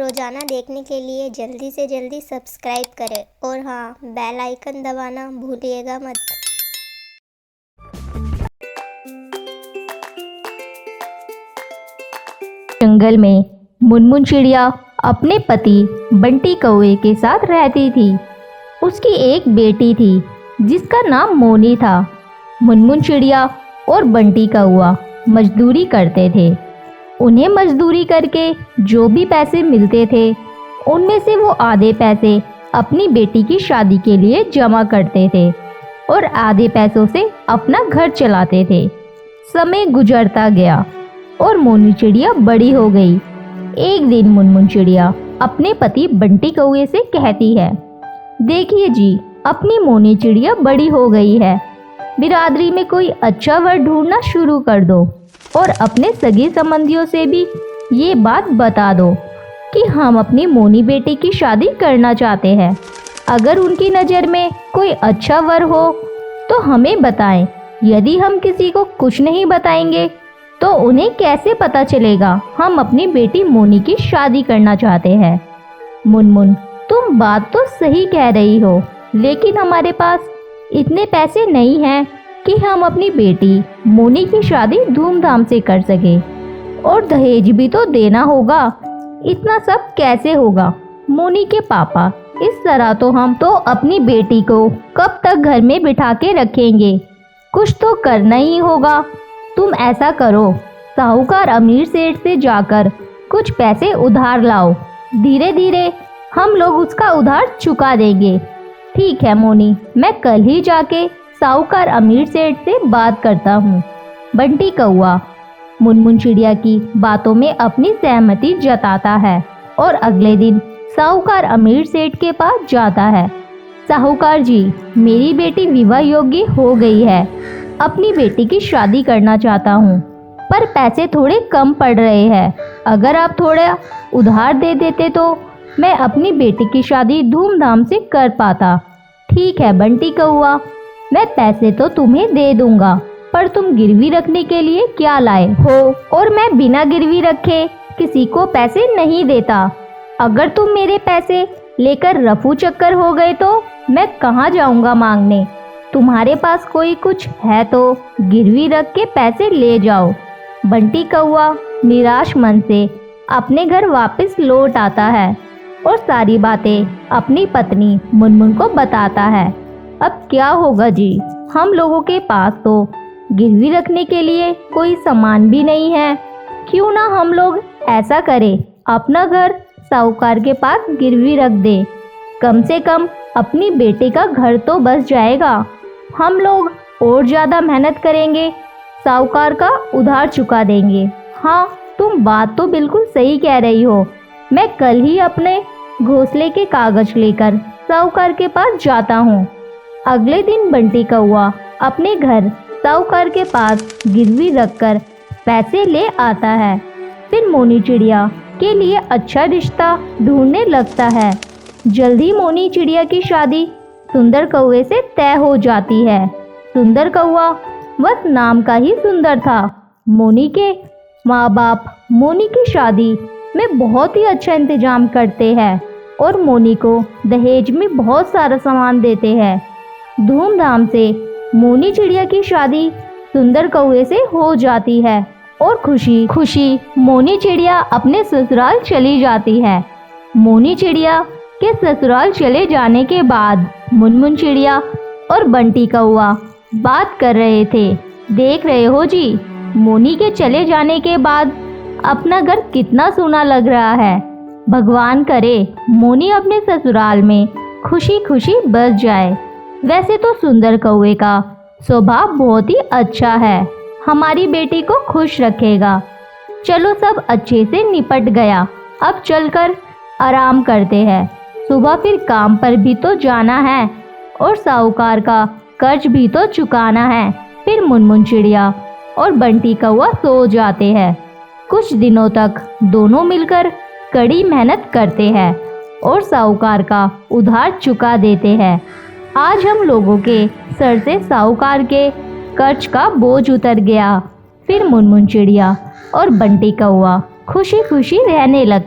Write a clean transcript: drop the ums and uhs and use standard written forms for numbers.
रोज़ाना देखने के लिए जल्दी से जल्दी सब्सक्राइब करें और हाँ, बेल आइकन दबाना भूलिएगा मत। जंगल में मुनमुन चिड़िया अपने पति बंटी कौवे के साथ रहती थी। उसकी एक बेटी थी जिसका नाम मोनी था। मुनमुन चिड़िया और बंटी कौवा मजदूरी करते थे। उन्हें मजदूरी करके जो भी पैसे मिलते थे उनमें से वो आधे पैसे अपनी बेटी की शादी के लिए जमा करते थे और आधे पैसों से अपना घर चलाते थे। समय गुजरता गया और मोनी चिड़िया बड़ी हो गई। एक दिन मुनमुन चिड़िया अपने पति बंटी कौवे से कहती है, देखिए जी, अपनी मोनी चिड़िया बड़ी हो गई है। बिरादरी में कोई अच्छा वर ढूंढना शुरू कर दो और अपने सगे संबंधियों से भी ये बात बता दो कि हम अपनी मोनी बेटी की शादी करना चाहते हैं। अगर उनकी नज़र में कोई अच्छा वर हो तो हमें बताएं। यदि हम किसी को कुछ नहीं बताएंगे तो उन्हें कैसे पता चलेगा हम अपनी बेटी मोनी की शादी करना चाहते हैं। मुनमुन, तुम बात तो सही कह रही हो, लेकिन हमारे पास इतने पैसे नहीं हैं कि हम अपनी बेटी मोनी की शादी धूमधाम से कर सके और दहेज भी तो देना होगा। इतना सब कैसे होगा मोनी के पापा? इस तरह तो हम तो अपनी बेटी को कब तक घर में बिठा के रखेंगे? कुछ तो करना ही होगा। तुम ऐसा करो, साहूकार अमीर सेठ से जाकर कुछ पैसे उधार लाओ। धीरे धीरे हम लोग उसका उधार चुका देंगे। ठीक है मोनी, मैं कल ही जाके साहूकार अमीर सेठ से बात करता हूँ। बंटी कौवा मुनमुन चिड़िया की बातों में अपनी सहमति जताता है और अगले दिन साहूकार अमीर सेठ के पास जाता है। साहूकार जी, मेरी बेटी विवाह योग्य हो गई है। अपनी बेटी की शादी करना चाहता हूँ, पर पैसे थोड़े कम पड़ रहे हैं। अगर आप थोड़ा उधार दे देते तो मैं अपनी बेटी की शादी धूमधाम से कर पाता। ठीक है बंटी कौवा, मैं पैसे तो तुम्हें दे दूंगा, पर तुम गिरवी रखने के लिए क्या लाए हो? और मैं बिना गिरवी रखे किसी को पैसे नहीं देता। अगर तुम मेरे पैसे लेकर रफू चक्कर हो गए तो मैं कहाँ जाऊंगा मांगने? तुम्हारे पास कोई कुछ है तो गिरवी रख के पैसे ले जाओ। बंटी कौवा निराश मन से अपने घर वापस लौट आता है और सारी बातें अपनी पत्नी मुनमुन को बताता है। अब क्या होगा जी, हम लोगों के पास तो गिरवी रखने के लिए कोई सामान भी नहीं है। क्यों ना हम लोग ऐसा करें, अपना घर साहूकार के पास गिरवी रख दे। कम से कम अपनी बेटे का घर तो बस जाएगा। हम लोग और ज़्यादा मेहनत करेंगे, साहूकार का उधार चुका देंगे। हाँ, तुम बात तो बिल्कुल सही कह रही हो। मैं कल ही अपने घोंसले के कागज लेकर साहूकार के पास जाता हूँ। अगले दिन बंटी कौवा अपने घर साहूकार के पास गिरवी रखकर पैसे ले आता है। फिर मोनी चिड़िया के लिए अच्छा रिश्ता ढूंढने लगता है। जल्दी मोनी चिड़िया की शादी सुंदर कौवे से तय हो जाती है। सुंदर कौवा बस नाम का ही सुंदर था। मोनी के माँ बाप मोनी की शादी में बहुत ही अच्छा इंतजाम करते हैं और मोनी को दहेज में बहुत सारा सामान देते हैं। धूमधाम से मोनी चिड़िया की शादी सुंदर कौवे से हो जाती है और खुशी खुशी मोनी चिड़िया अपने ससुराल चली जाती है। मोनी चिड़िया के ससुराल चले जाने के बाद मुनमुन चिड़िया और बंटी कौवा बात कर रहे थे। देख रहे हो जी, मोनी के चले जाने के बाद अपना घर कितना सूना लग रहा है। भगवान करे मोनी अपने ससुराल में खुशी खुशी बस जाए। वैसे तो सुंदर कौवे का स्वभाव बहुत ही अच्छा है, हमारी बेटी को खुश रखेगा। चलो, सब अच्छे से निपट गया। अब चलकर आराम करते हैं। सुबह फिर काम पर भी तो जाना है और साहूकार का कर्ज भी तो चुकाना है। फिर मुनमुन चिड़िया और बंटी कौवा सो जाते हैं। कुछ दिनों तक दोनों मिलकर कड़ी मेहनत करते हैं और साहूकार का उधार चुका देते हैं। आज हम लोगों के सर से साहूकार के कर्ज का बोझ उतर गया। फिर मुनमुन चिड़िया और बंटी कौवा खुशी खुशी रहने लगते।